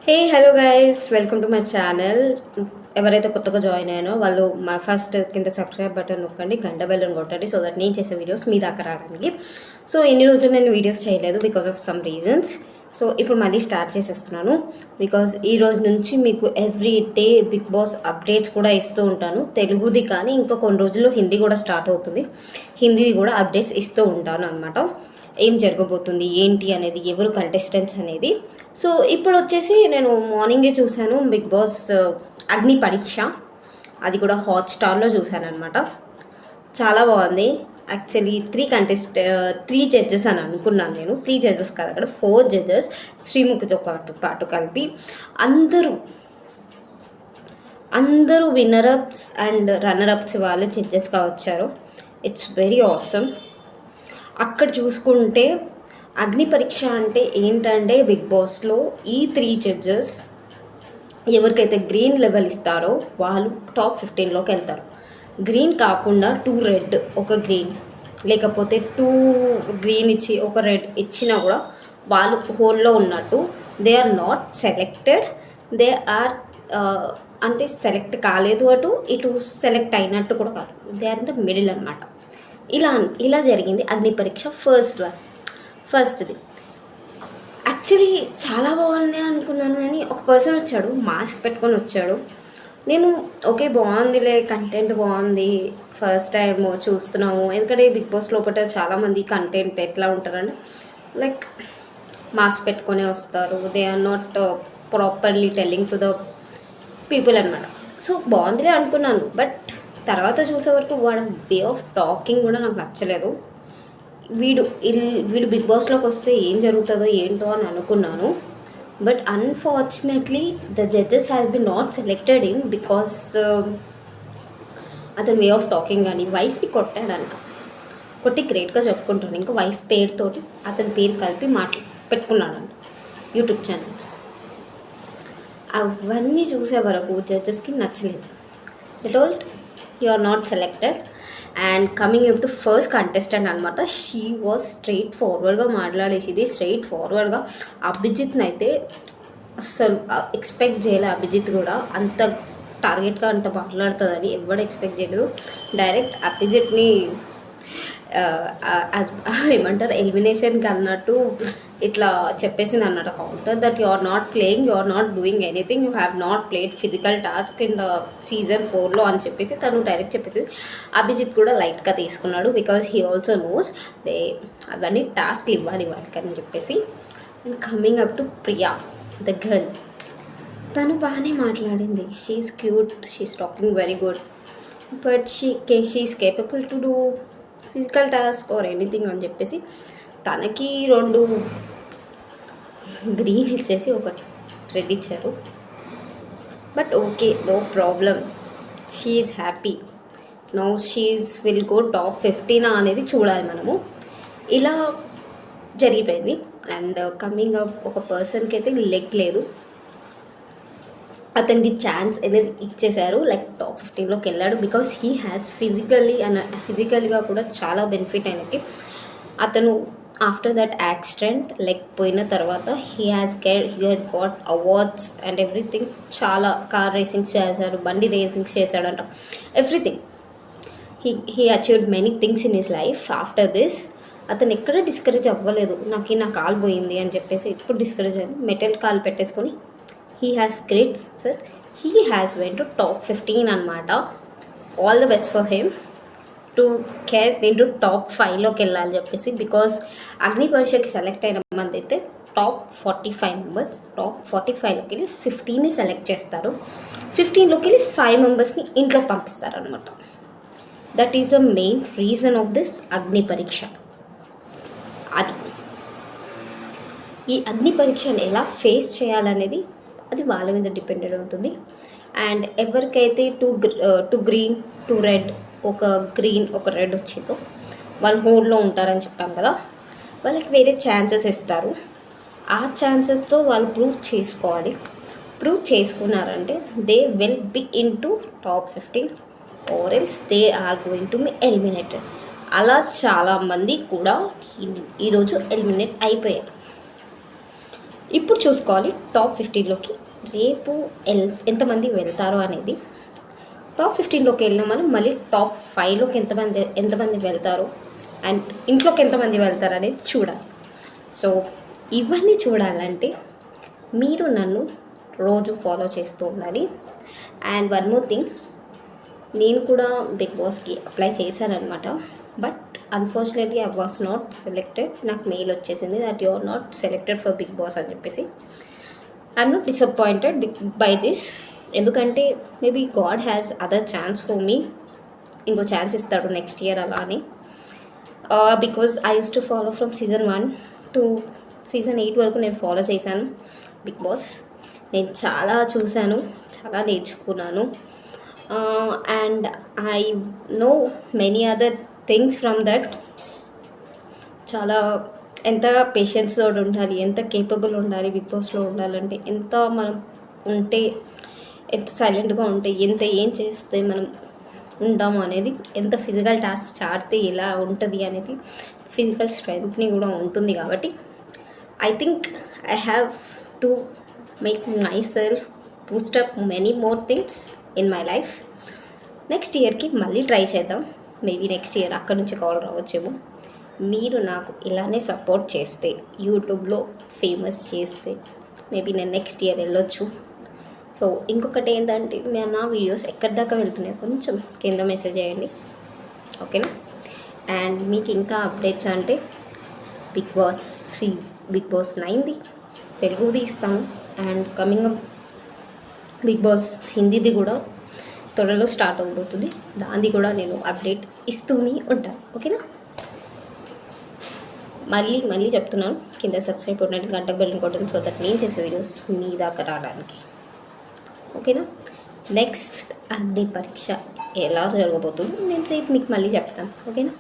Hey hello guys, welcome to my channel. ఎవరైతే కొత్తగా join అయ్యానో వాళ్ళు మా ఫస్ట్ కింద సబ్స్క్రైబ్ బటన్ నొక్కండి, గంట బెల్లని కొట్టండి, సో దట్ నేను చేసే వీడియోస్ మీ దాకా రావడానికి. సో ఎన్ని రోజులు నేను వీడియోస్ చేయలేదు because of some reasons. So ఇప్పుడు మళ్ళీ స్టార్ట్ చేసేస్తున్నాను బికాజ్ ఈ రోజు నుంచి మీకు every day big boss updates కూడా ఇస్తూ ఉంటాను. తెలుగుది కానీ ఇంకా కొన్ని రోజుల్లో హిందీ కూడా స్టార్ట్ అవుతుంది. హిందీది కూడా అప్డేట్స్ ఇస్తూ ఉంటాను అనమాట. ఏం జరగబోతుంది ఏంటి అనేది, ఎవరు కంటెస్టెంట్స్ అనేది. సో ఇప్పుడు వచ్చేసి నేను మార్నింగే చూశాను బిగ్ బాస్ అగ్ని పరీక్ష. అది కూడా హాట్స్టార్లో చూశాను అనమాట. చాలా బాగుంది. యాక్చువల్లీ త్రీ జడ్జెస్ అని అనుకున్నాను నేను. 3 జడ్జెస్ కాదు, అక్కడ 4 జడ్జెస్ శ్రీముఖితో పాటు కలిపి అందరూ విన్నరప్స్ అండ్ రన్నరప్స్ వాళ్ళే జడ్జెస్గా వచ్చారు. It's very awesome. అక్కడ చూసుకుంటే అగ్ని పరీక్ష అంటే ఏంటంటే బిగ్ బాస్లో ఈ 3 జడ్జెస్ ఎవరికైతే గ్రీన్ లెవెల్ ఇస్తారో వాళ్ళు టాప్ 15లోకి వెళ్తారు. గ్రీన్ కాకుండా 2 రెడ్, 1 గ్రీన్, లేకపోతే 2 గ్రీన్ ఇచ్చి 1 రెడ్ ఇచ్చినా కూడా వాళ్ళు హోల్లో ఉన్నట్టు. They are not selected, they are అంటే సెలెక్ట్ కాలేదు అటు ఇటు, సెలెక్ట్ అయినట్టు కూడా కాదు, they are in the middle అనమాట. ఇలా జరిగింది అగ్ని పరీక్ష ఫస్ట్ది. యాక్చువల్లీ చాలా బాగుంది అనుకున్నాను, కానీ ఒక పర్సన్ వచ్చాడు, మాస్క్ పెట్టుకొని వచ్చాడు. నేను ఓకే బాగుందిలే, కంటెంట్ బాగుంది, ఫస్ట్ టైం చూస్తున్నాము. ఎందుకంటే బిగ్ బాస్ లోపల చాలామంది కంటెంట్ ఎట్లా ఉంటారంటే లైక్ మాస్క్ పెట్టుకొని వస్తారు. They are not properly telling to the people అనమాట. సో బాగుందిలే అనుకున్నాను, బట్ తర్వాత చూసే వరకు వాడు వే ఆఫ్ టాకింగ్ కూడా నాకు నచ్చలేదు. వీడు బిగ్ బాస్లోకి వస్తే ఏం జరుగుతుందో ఏంటో అని అనుకున్నాను. But unfortunately the judges has be not selected him because అతని వే ఆఫ్ టాకింగ్ కానీ వైఫ్ని కొట్టాడంట. కొట్టి గ్రేట్గా చెప్పుకుంటాను. ఇంకా వైఫ్ పేరుతోటి అతని పేరు కలిపి పెట్టుకున్నాడంట యూట్యూబ్ ఛానల్స్. అవన్నీ చూసే వరకు జడ్జెస్కి నచ్చలేదు. They told you are not selected. And coming up to first contestant అనమాట. షీ వాజ్ స్ట్రైట్ ఫార్వర్డ్గా మాట్లాడేసింది. స్ట్రైట్ ఫార్వర్డ్గా అభిజిత్ని అయితే అసలు ఎక్స్పెక్ట్ చేయలే. అభిజిత్ కూడా అంత టార్గెట్గా అంత మాట్లాడుతుందని ఎవడు ఎక్స్పెక్ట్ చేయలేదు. డైరెక్ట్ అభిజిత్ని ఏమంటారు, ఎలిమినేషన్కి అన్నట్టు ఇట్లా చెప్పేసింది అన్నట్టు counter that you are not playing, you are not doing anything, you have not played physical task in the season 4లో అని చెప్పేసి తను డైరెక్ట్ చెప్పేసి. అభిజిత్ కూడా లైట్గా తీసుకున్నాడు బికాజ్ హీ ఆల్సో నోస్ అవన్నీ టాస్క్లు ఇవ్వాలి వాళ్ళకని చెప్పేసి. And coming up to Priya the girl, తను బాగానే మాట్లాడింది. She's cute, she's talking very good, but she's capable to do physical task or anything అని చెప్పేసి తనకి 2 గ్రీన్ ఇచ్చేసి 1 రెడ్ ఇచ్చారు. But okay, no problem, she's happy. Now she's will go top 15 అనేది చూడాలి మనము. ఇలా జరిగిపోయింది. అండ్ కమింగ్ అప్ ఒక పర్సన్కి అయితే లెగ్ లేదు, అతనికి ఛాన్స్ అనేది ఇచ్చేశారు. లైక్ టాప్ 15లోకి వెళ్ళాడు బికాస్ హీ హ్యాస్ ఫిజికల్గా కూడా చాలా బెనిఫిట్ ఆయనకి. అతను ఆఫ్టర్ దట్ యాక్సిడెంట్ లైక్ పోయిన తర్వాత he has got awards and everything. చాలా కార్ రేసింగ్స్ చేశాడు, బండి రేసింగ్స్ చేశాడంట, everything. He achieved many things in his life. After this అతను ఎక్కడ డిస్కరేజ్ అవ్వలేదు. నా కాలు పోయింది అని చెప్పేసి ఇప్పుడు డిస్కరేజ్ అయ్యి మెటల్ కాలు పెట్టేసుకొని he has great success. He has went to top 15 అనమాట. All the best for him to get into top 5లోకి వెళ్ళాలని చెప్పేసి. బికాస్ అగ్ని పరీక్షకి సెలెక్ట్ అయిన మంది అయితే టాప్ 45 మెంబర్స్. టాప్ 45లోకి వెళ్ళి 15ని సెలెక్ట్ చేస్తారు. 15లోకి వెళ్ళి 5 మెంబర్స్ని ఇంట్లోకి పంపిస్తారు అనమాట. That is the main reason of this అగ్ని పరీక్ష. అది ఈ అగ్ని పరీక్షను ఎలా ఫేస్ చేయాలనేది అది వాళ్ళ మీద డిపెండెడ్ ఉంటుంది. అండ్ ఎవరికైతే 2 గ్రీన్ 2 రెడ్, 1 గ్రీన్ 1 రెడ్ వచ్చిందో వాళ్ళు హోల్డ్లో ఉంటారని చెప్పాం కదా, వాళ్ళకి వేరే ఛాన్సెస్ ఇస్తారు. ఆ ఛాన్సెస్తో వాళ్ళు ప్రూవ్ చేసుకోవాలి. ప్రూవ్ చేసుకున్నారంటే they will be in to top 15 or else they are going to be eliminated. అలా చాలామంది కూడా ఈరోజు ఎలిమినేట్ అయిపోయారు. ఇప్పుడు చూసుకోవాలి టాప్ 15లోకి రేపు ఎంతమంది వెళ్తారో అనేది. టాప్ 15లోకి వెళ్ళిన మనం మళ్ళీ టాప్ 5లోకి ఎంతమంది వెళ్తారో అండ్ ఇంట్లోకి ఎంతమంది వెళ్తారు అనేది చూడాలి. సో ఇవన్నీ చూడాలంటే మీరు నన్ను రోజు ఫాలో చేస్తూ ఉండాలి. అండ్ వన్ మోర్ థింగ్, నేను కూడా బిగ్ బాస్కి అప్లై చేశానమాట. But unfortunately I was not selected. నాకు మెయిల్ వచ్చేసింది that you are not selected for Bigg Boss అని చెప్పేసి. I'm not disappointed by this. ఎందుకంటే maybe God has other chance for me. ఇంకో ఛాన్స్ ఇస్తాడు నెక్స్ట్ ఇయర్ అలా అని. Because I use to follow from season 1 to season 8 వరకు నేను follow చేశాను బిగ్ బాస్. నేను చాలా చూశాను, చాలా నేర్చుకున్నాను. And I know many other things from that. చాలా ఎంత పేషెన్స్ తోటి ఉండాలి, ఎంత కేపబుల్ ఉండాలి బిగ్ బాస్లో ఉండాలంటే, ఎంత మనం ఉంటే, ఎంత సైలెంట్గా ఉంటే, ఏం చేస్తే మనం ఉంటాము అనేది, ఎంత ఫిజికల్ టాస్క్స్ ఆడితే ఎలా ఉంటుంది అనేది ఫిజికల్ స్ట్రెంగ్త్ని కూడా ఉంటుంది. కాబట్టి I think I have to make my self Boost up many more things in my life. Next ఇయర్కి మళ్ళీ ట్రై చేద్దాం. మేబీ నెక్స్ట్ ఇయర్ అక్కడ నుంచి కాల్ రావచ్చేమో. మీరు నాకు ఇలానే సపోర్ట్ చేస్తే, యూట్యూబ్లో ఫేమస్ చేస్తే మేబీ నేను నెక్స్ట్ ఇయర్ వెళ్ళొచ్చు. సో ఇంకొకటి ఏంటంటే, నా వీడియోస్ ఎక్కడి దాకా వెళ్తున్నాయో కొంచెం కింద మెసేజ్ చేయండి, ఓకేనా? అండ్ మీకు ఇంకా అప్డేట్స్ అంటే బిగ్ బాస్ 9ది తెలుగుది ఇస్తాము. And coming up Bigg Boss హిందీది కూడా త్వరలో స్టార్ట్ అవబోతుంది. దాన్ని కూడా నేను అప్డేట్ ఇస్తూనే ఉంటాను, ఓకేనా? మళ్ళీ చెప్తున్నాను, కింద సబ్స్క్రైబ్ కొట్టండి, గంటకు బెల్ కొట్టండి, సో దట్ నేను చేసే వీడియోస్ మీ దాకా రావడానికి, ఓకేనా? నెక్స్ట్ అగ్ని పరీక్ష ఎలా జరగబోతుందో నేను రేపు మీకు మళ్ళీ చెప్తాను, ఓకేనా?